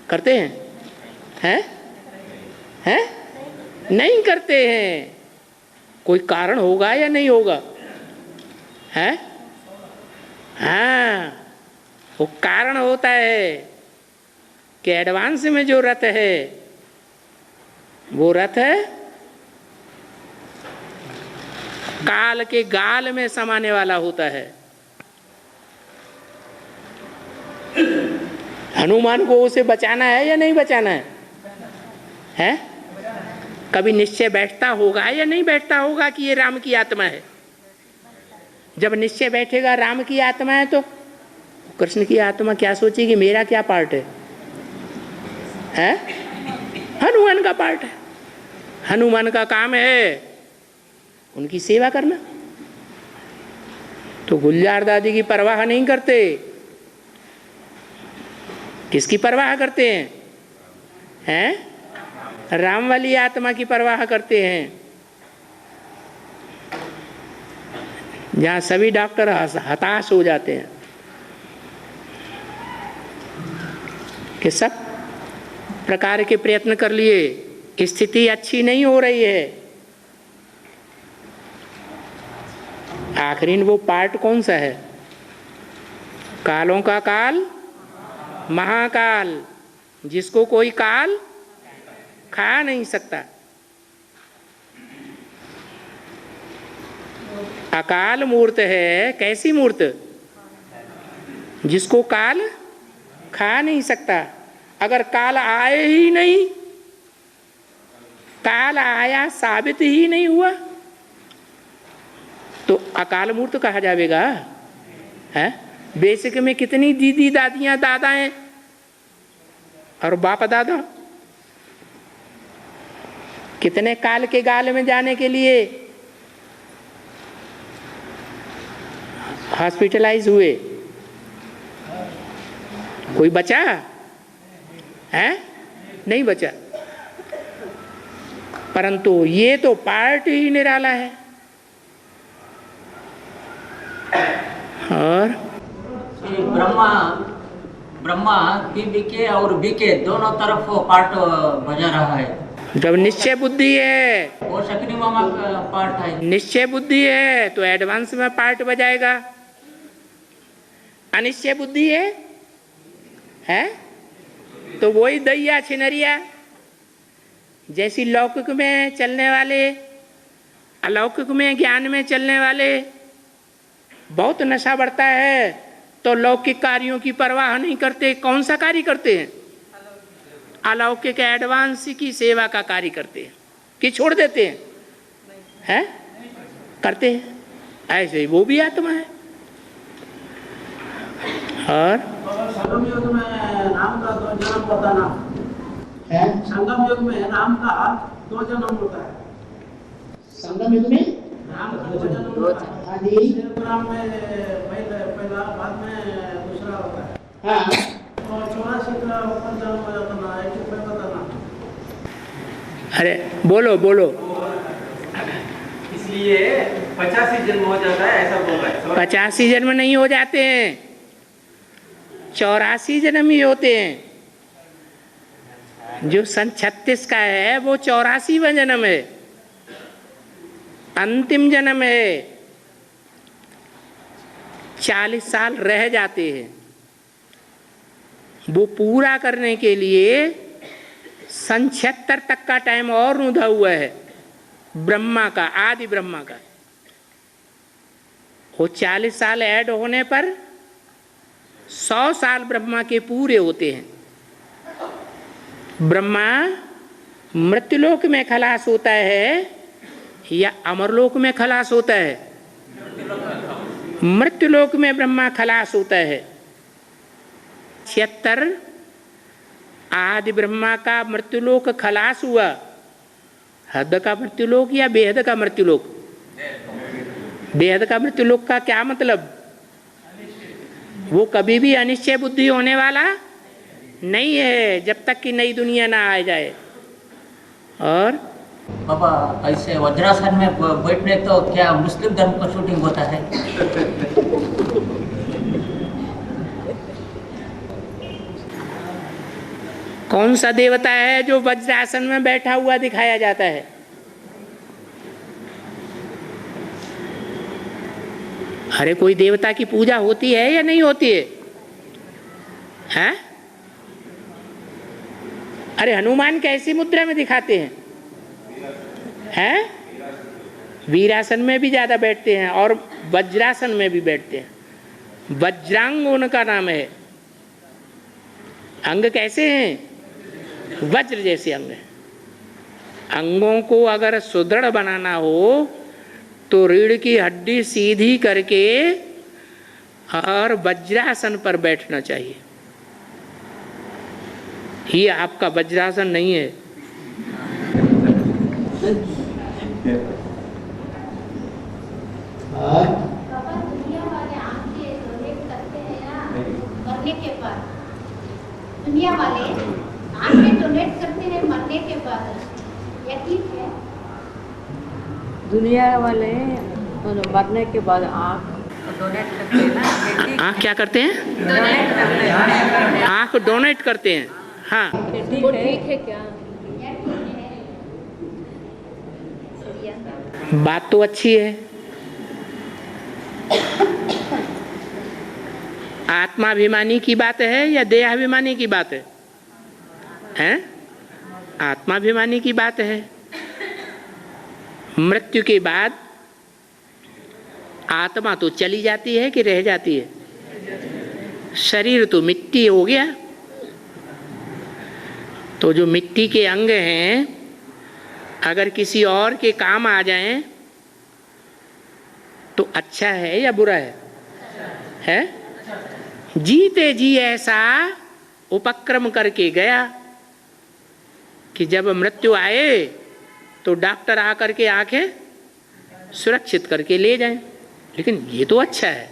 करते हैं? हैं? नहीं करते हैं। कोई कारण होगा या नहीं होगा? है? हाँ, वो कारण होता है कि एडवांस में जो रथ है वो रथ है काल के गाल में समाने वाला होता है। हनुमान को उसे बचाना है या नहीं बचाना है? हैं? कभी निश्चय बैठता होगा या नहीं बैठता होगा कि ये राम की आत्मा है? जब निश्चय बैठेगा राम की आत्मा है तो कृष्ण की आत्मा क्या सोचेगी, मेरा क्या पार्ट है? हैं? हनुमान का पार्ट है। हनुमान का काम है उनकी सेवा करना। तो गुलजार दादी की परवाह नहीं करते, किसकी परवाह करते हैं? हैं? राम वाली आत्मा की परवाह करते हैं। जहाँ सभी डॉक्टर हताश हो जाते हैं कि सब प्रकार के प्रयत्न कर लिए, स्थिति अच्छी नहीं हो रही है। आखिरी वो पार्ट कौन सा है? कालों का काल महाकाल, जिसको कोई काल खा नहीं सकता। अकाल मूर्त है, कैसी मूर्त? जिसको काल खा नहीं सकता। अगर काल आए ही नहीं, काल आया साबित ही नहीं हुआ, तो अकाल मूर्त कहा जाएगा? है? बेसिक में कितनी दीदी दादियां दादा हैं और बाप दादा, कितने काल के गाल में जाने के लिए हॉस्पिटलाइज हुए। कोई बचा है? नहीं बचा। परंतु ये तो पार्ट ही निराला है। और ब्रह्मा बीके और बीके दोनों तरफ पार्ट बजा रहा है। जब निश्चय बुद्धि है, वो शक्ति मामा का पार्ट है। निश्चय बुद्धि है तो एडवांस में पार्ट बजाएगा। अनिश्चय बुद्धि है तो वही दैया छिनरिया जैसी लौकिक में चलने वाले, अलौकिक में ज्ञान में चलने वाले, बहुत नशा बढ़ता है तो लौकिक कार्यों की परवाह नहीं करते। कौन सा कार्य करते हैं? अलौकिक एडवांस की सेवा का कार्य करते हैं कि छोड़ देते हैं? हैं? करते हैं। ऐसे ही वो भी आत्मा है। और संगम युग में राम का 2 जन्म होता ना है? संगम युग में राम का 2 जन्म होता है। संगम युग में राम का 2 जन्म होता है। राम में पहला बाद में दूसरा होता है। हाँ। और 84 का ऊपर जन्म हो जाता ना, एक ऊपर होता ना। अरे बोलो बोलो। इसलिए 85 जन्म हो जाता है, ऐसा बोल रहा है। 85 जन्म नहीं हो जाते हैं, 84 जन्म ही होते हैं। जो सन 36 का है वो 84वां जन्म है, अंतिम जन्म है। 40 साल रह जाते हैं। वो पूरा करने के लिए सन 76 तक का टाइम और रुधा हुआ है ब्रह्मा का, आदि ब्रह्मा का। वो 40 साल ऐड होने पर 100 साल ब्रह्मा के पूरे होते हैं। ब्रह्मा मृत्युलोक में खलास होता है या अमरलोक में खलास होता है? मृत्युलोक में ब्रह्मा खलास होता है। 76 आदि ब्रह्मा का मृत्युलोक खलास हुआ, हद का मृत्युलोक या बेहद का मृत्युलोक? बेहद का मृत्युलोक का क्या मतलब? वो कभी भी अनिश्चय बुद्धि होने वाला नहीं है जब तक कि नई दुनिया ना आ जाए। और बाबा ऐसे वज्रासन में बैठने तो क्या मुस्लिम धर्म का शूटिंग होता है? कौन सा देवता है जो वज्रासन में बैठा हुआ दिखाया जाता है? अरे कोई देवता की पूजा होती है या नहीं होती है? हैं? अरे हनुमान कैसी मुद्रा में दिखाते हैं? हैं? वीरासन में भी ज्यादा बैठते हैं और वज्रासन में भी बैठते हैं। वज्रांग उनका नाम है। अंग कैसे हैं? वज्र जैसे अंग हैं। अंगों को अगर सुदृढ़ बनाना हो तो रीढ़ की हड्डी सीधी करके और वज्रासन पर बैठना चाहिए। ये आपका वज्रासन नहीं है। दुनिया वाले आंखें डोनेट करते हैं या मरने के बाद? दुनिया वाले आंखें डोनेट करते हैं मरने के बाद, ये ठीक है? दुनिया वाले मरने के बाद आँख डोनेट करते हैं ना। आँख क्या करते हैं? डोनेट करते हैं। आँख डोनेट करते हैं। हाँ, वो ठीक है क्या? बात तो अच्छी है। आत्माभिमानी की बात है या देहाभिमानी की बात है? हैं? आत्माभिमानी की बात है। मृत्यु के बाद आत्मा तो चली जाती है कि रह जाती है? शरीर तो मिट्टी हो गया। तो जो मिट्टी के अंग हैं अगर किसी और के काम आ जाएं तो अच्छा है या बुरा है? है? जीते जी ऐसा उपक्रम करके गया कि जब मृत्यु आए तो डॉक्टर आकर के आंखें सुरक्षित करके ले जाएं। लेकिन ये तो अच्छा है,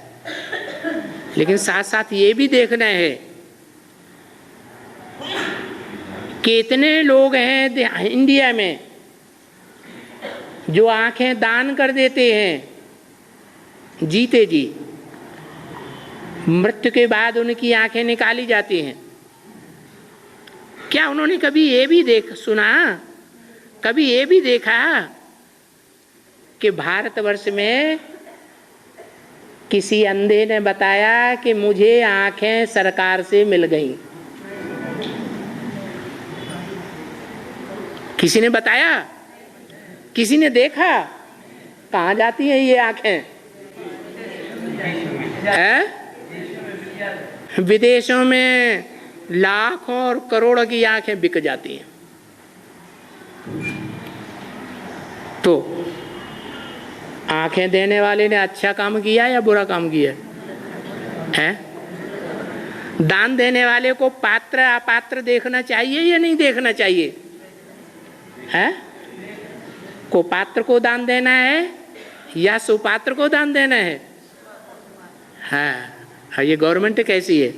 लेकिन साथ साथ ये भी देखना है कितने लोग हैं इंडिया में जो आंखें दान कर देते हैं जीते जी, मृत्यु के बाद उनकी आंखें निकाली जाती हैं। क्या उन्होंने कभी ये भी सुना, कभी ये भी देखा कि भारतवर्ष में किसी अंधे ने बताया कि मुझे आंखें सरकार से मिल गईं? किसी ने बताया? किसी ने देखा? कहाँ जाती हैं ये आंखें? विदेशों में लाखों और करोड़ों की आंखें बिक जाती हैं। तो आंखें देने वाले ने अच्छा काम किया या बुरा काम किया है? दान देने वाले को पात्र अपात्र देखना चाहिए या नहीं देखना चाहिए? है? को पात्र को दान देना है या सुपात्र को दान देना है? हाँ, ये गवर्नमेंट कैसी है?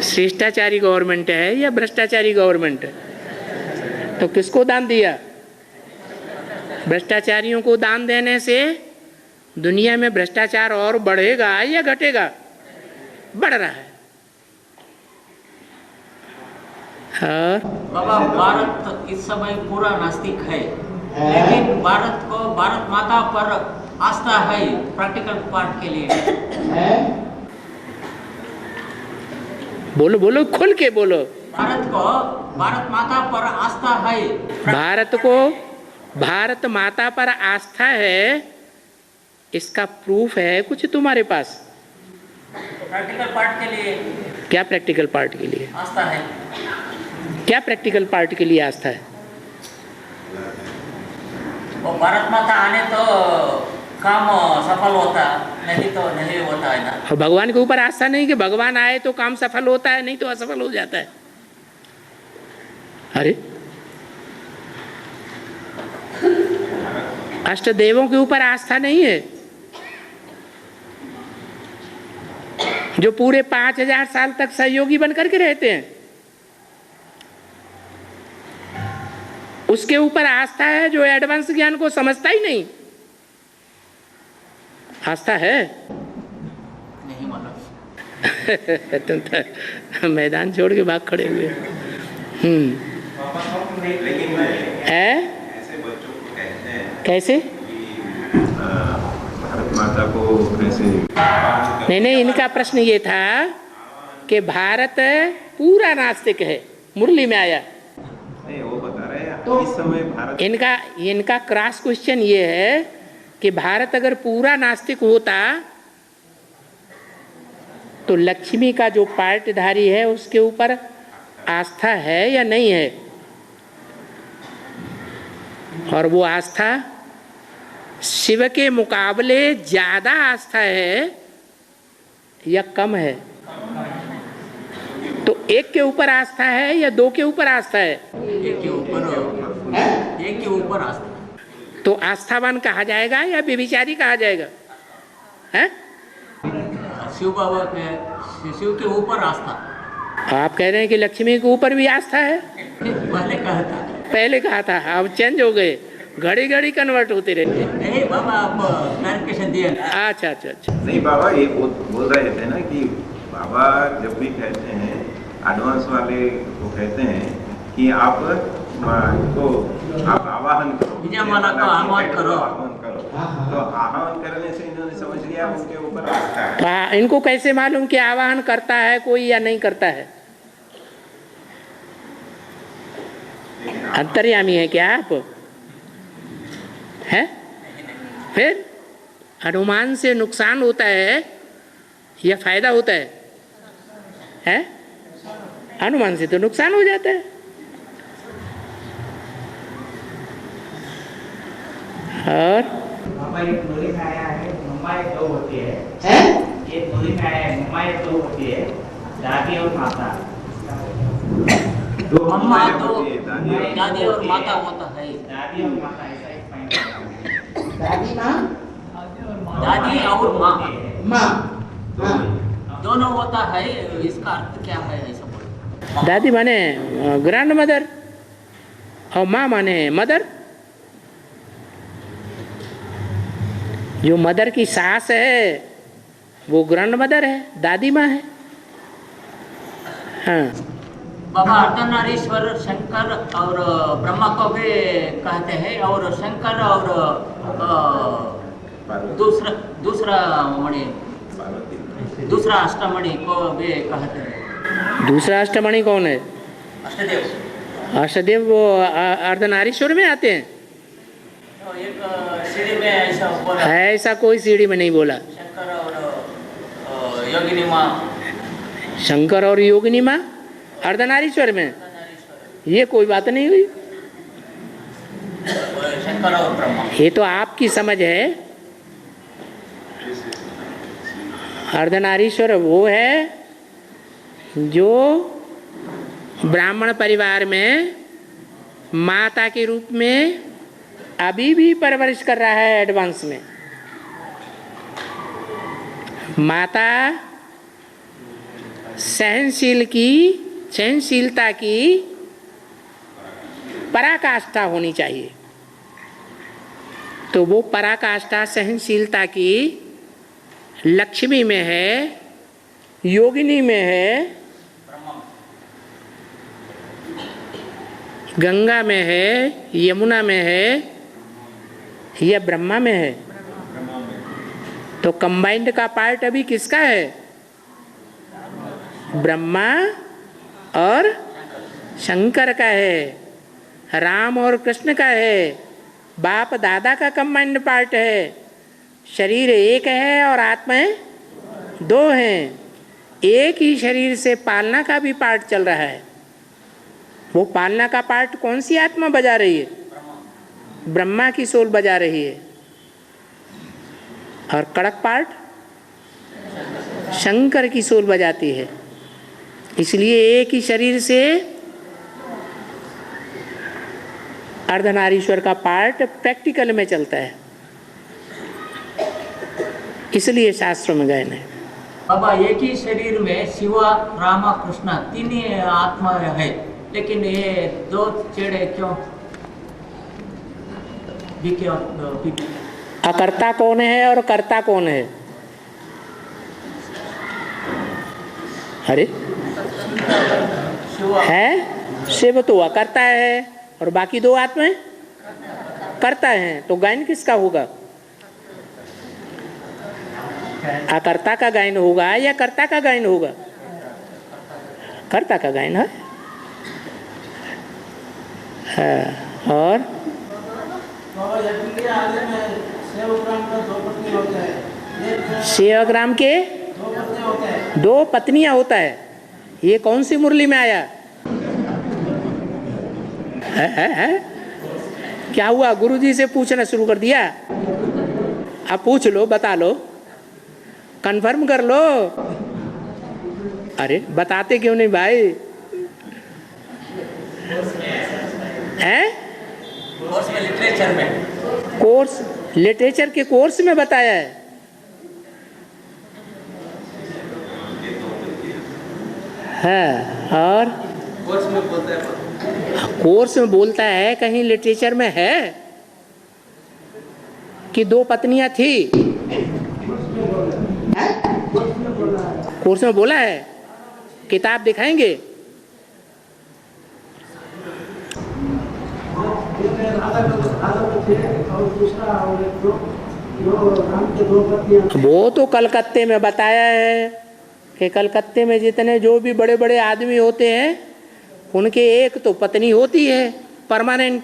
शिष्टाचारी गवर्नमेंट है या भ्रष्टाचारी गवर्नमेंट है? तो किसको दान दिया? भ्रष्टाचारियों को दान देने से दुनिया में भ्रष्टाचार और बढ़ेगा या घटेगा? बढ़ रहा है। बाबा भारत इस समय पूरा नास्तिक है, लेकिन भारत माता पर आस्था है प्रैक्टिकल पार्ट के लिए। बोलो बोलो, खुल के बोलो। भारत माता पर आस्था है। भारत माता पर आस्था है, इसका प्रूफ है कुछ तुम्हारे पास? प्रैक्टिकल पार्ट के लिए। क्या प्रैक्टिकल पार्ट के लिए आस्था है? क्या प्रैक्टिकल पार्ट के लिए आस्था है? वो भारत माता आने तो काम सफल होता, नहीं तो नहीं होता है ना। भगवान के ऊपर आस्था नहीं कि भगवान आए तो काम सफल होता है, नहीं तो असफल हो जाता है। अरे अष्टदेवों के ऊपर आस्था नहीं है, जो पूरे 5000 साल तक सहयोगी बन करके रहते हैं, उसके ऊपर आस्था है जो एडवांस ज्ञान को समझता ही नहीं। आस्था है नहीं मालूम। तुम तो मैदान छोड़ के भाग खड़े हुए। लेकिन मैं है ऐसे बच्चों को कहते हैं कैसे? भारत माता को कैसे? नहीं, इनका प्रश्न ये था कि भारत पूरा नास्तिक है, मुरली में आया। नहीं, वो बता रहे हैं तो इस समय भारत, इनका क्रॉस क्वेश्चन ये है कि भारत अगर पूरा नास्तिक होता तो लक्ष्मी का जो पार्टधारी है उसके ऊपर आस्था है या नहीं है, और वो आस्था शिव के मुकाबले ज्यादा आस्था है या कम है? तो एक के ऊपर आस्था है या दो के ऊपर आस्था है? एक के ऊपर आस्था। तो आस्थावान कहा जाएगा या व्यभिचारी कहा जाएगा? है शिव बाबा के, शिव के ऊपर आस्था। आप कह रहे हैं कि लक्ष्मी के ऊपर भी आस्था है? पहले कहा था, अब चेंज हो गए, घड़ी घड़ी कन्वर्ट होते रहते। नहीं बाबा, आप क्लैरिफिकेशन दिए। अच्छा। नहीं बाबा, ये बोल रहे थे ना कि बाबा जब भी कहते हैं, एडवांस वाले को कहते हैं कि आप आवाहन करो, विजय माला को आह्वान करो। तो आह्वान करने से इन्होंने समझ लिया उनके ऊपर आस्था है। तो इनको कैसे मालूम कि आवाहन करता है कोई या नहीं करता है? अंतर्यामी है क्या आप? है? फिर अनुमान से नुकसान होता है या फायदा होता है? है? अनुमान से तो नुकसान हो जाता है। और बाबा एक दूरी में आया है, मम्मा एक दो होती है। एक दूरी में आया है, मम्मा एक दो होती है, दादी और माता। मम्मा तो दादी और माता होता है। दादी और माता ऐसा एक पॉइंट। दादी माँ, दादी और माँ दोनों होता है। इसका अर्थ क्या है ऐसा बोलो? दादी माने ग्रैंड मदर और माँ माने मदर। जो मदर की सास है वो ग्रैंड मदर है, दादी माँ है। हाँ बाबा अर्धनारीश्वर शंकर और ब्रह्मा को भी कहते हैं, और शंकर और दूसरा मणि, दूसरा अष्टमणि को भी कहते हैं। दूसरा अष्टमणि कौन है? अष्टदेव। अष्टदेव वो अर्धनारीश्वर में आते हैं। तो एक सीढ़ी में ऐसा बोला है, ऐसा कोई सीढ़ी में नहीं बोला। शंकर और योगिनी माँ। शंकर और योगिनी माँ अर्धनारीश्वर में, ये कोई बात नहीं हुई। शंकर और ब्रह्मा। ये तो आपकी समझ है। अर्धनारीश्वर वो है जो ब्राह्मण परिवार में माता के रूप में अभी भी परवरिश कर रहा है एडवांस में। माता सहनशीलता की पराकाष्ठा होनी चाहिए। तो वो पराकाष्ठा सहनशीलता की लक्ष्मी में है, योगिनी में है, गंगा में है, यमुना में है या ब्रह्मा में है। तो कंबाइंड का पार्ट अभी किसका है? ब्रह्मा और शंकर का है, राम और कृष्ण का है, बाप दादा का कंबाइंड पार्ट है। शरीर एक है और आत्माएं दो हैं। एक ही शरीर से पालना का भी पार्ट चल रहा है। वो पालना का पार्ट कौन सी आत्मा बजा रही है? ब्रह्मा की सोल बजा रही है। और कड़क पार्ट शंकर की सोल बजाती है। इसलिए एक ही शरीर से अर्धनारीश्वर का पार्ट प्रैक्टिकल में चलता है, इसलिए शास्त्रों में गायन है। बाबा एक ही शरीर में शिव राम कृष्ण तीन ही आत्मा है, लेकिन ये दो चेड़े क्यों? अकर्ता कौन है और कर्ता कौन है? अरे है, शिव तो अकर्ता है और बाकी दो आत्माएं करता है, तो गायन किसका होगा? अकर्ता का गायन होगा या कर्ता का गायन होगा? कर्ता का गायन है। और सेवग्राम के दो पत्नियां होता है, ये कौन सी मुरली में आया है? क्या हुआ? गुरुजी से पूछना शुरू कर दिया? अब पूछ लो, बता लो, कंफर्म कर लो। अरे बताते क्यों नहीं भाई? हैं? कोर्स में, लिटरेचर में, कोर्स, लिटरेचर के कोर्स में बताया है। और कोर्स में बोलता है, कोर्स में बोलता है, कहीं लिटरेचर में है कि दो पत्नियां थी? कोर्स में बोला है? किताब दिखाएंगे? वो तो कलकत्ते में बताया है कि कलकत्ते में जितने जो भी बड़े बड़े आदमी होते हैं उनके एक तो पत्नी होती है परमानेंट,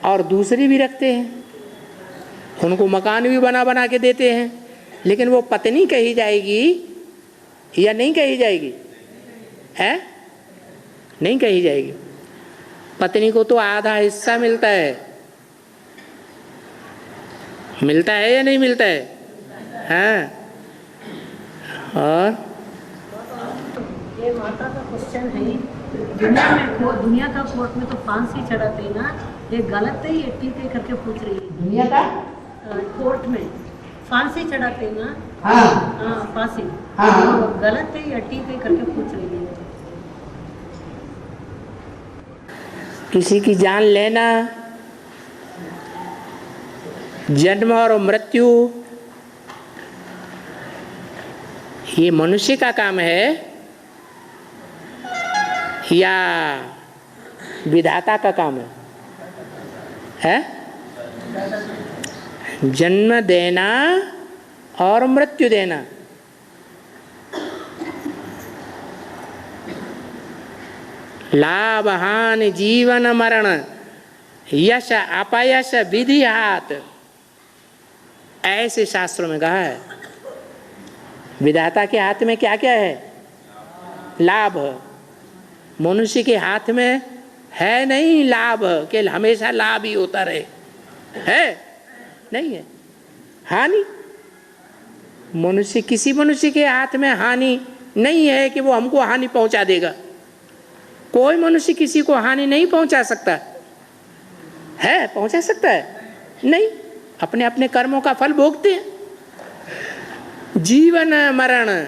और दूसरी भी रखते हैं, उनको मकान भी बना बना के देते हैं। लेकिन वो पत्नी कही जाएगी या नहीं कही जाएगी? है? नहीं कही जाएगी। पत्नी को तो आधा हिस्सा मिलता है, मिलता है या नहीं मिलता है? हाँ। और ये माता का क्वेश्चन है, दुनिया का कोर्ट में तो फांसी चढ़ाते हैं ना, ये गलत है ये ठीक है करके पूछ रही है। दुनिया का कोर्ट में फांसी चढ़ाते हैं ना? हाँ, फांसी, हाँ, तो गलत है या ठीक है करके पूछ रही है। किसी की जान लेना, जन्म और मृत्यु, ये मनुष्य का काम है या विधाता का काम है? जन्म देना और मृत्यु देना। लाभ हानि जीवन मरण यश अपयश विधि हाथ, ऐसे शास्त्रों में कहा है। विधाता के हाथ में क्या क्या है? लाभ। मनुष्य के हाथ में है नहीं लाभ कि हमेशा लाभ ही होता रहे, है नहीं है। हानि, मनुष्य, किसी मनुष्य के हाथ में हानि नहीं है कि वो हमको हानि पहुंचा देगा। कोई मनुष्य किसी को हानि नहीं पहुंचा सकता है। पहुंचा सकता है? नहीं। अपने अपने कर्मों का फल भोगते हैं। जीवन मरण,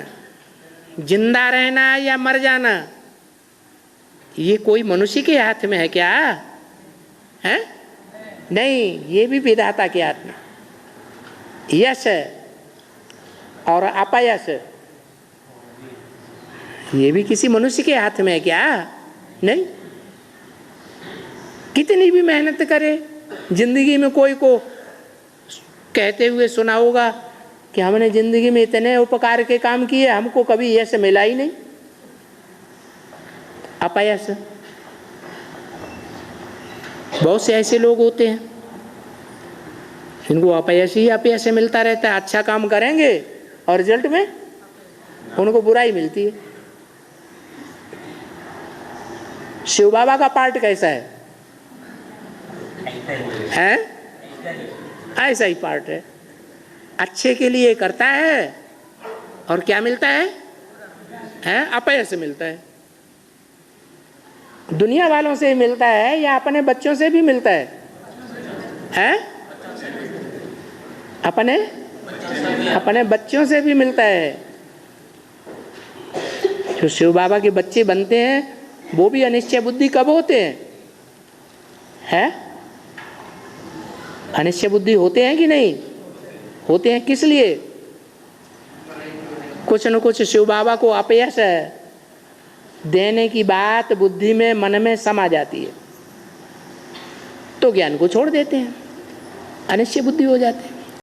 जिंदा रहना या मर जाना, ये कोई मनुष्य के हाथ में है क्या? है नहीं, ये भी विधाता के हाथ में। यश और अपयश, ये भी किसी मनुष्य के हाथ में है क्या? नहीं। कितनी भी मेहनत करे, जिंदगी में कोई को कहते हुए सुना होगा कि हमने जिंदगी में इतने उपकार के काम किए, हमको कभी यश मिला ही नहीं। अपयश, बहुत से ऐसे लोग होते हैं इनको अपयश ही अपयश मिलता रहता है। अच्छा काम करेंगे और रिजल्ट में उनको बुराई मिलती है। शिव बाबा का पार्ट कैसा है? ऐसा ही पार्ट है। अच्छे के लिए करता है और क्या मिलता है? अपयश मिलता है। दुनिया वालों से मिलता है या अपने बच्चों से भी मिलता है? हैं? अपने बच्चों से भी मिलता है। जो शिव बाबा के बच्चे बनते हैं वो भी अनिश्चय बुद्धि कब होते हैं? हैं? अनिश्चय बुद्धि होते हैं कि नहीं होते हैं? किस लिए? कुछ न कुछ शिव बाबा को अपयश देने की बात बुद्धि में, मन में समा जाती है, तो ज्ञान को छोड़ देते हैं, अनिश्चय बुद्धि हो जाते हैं।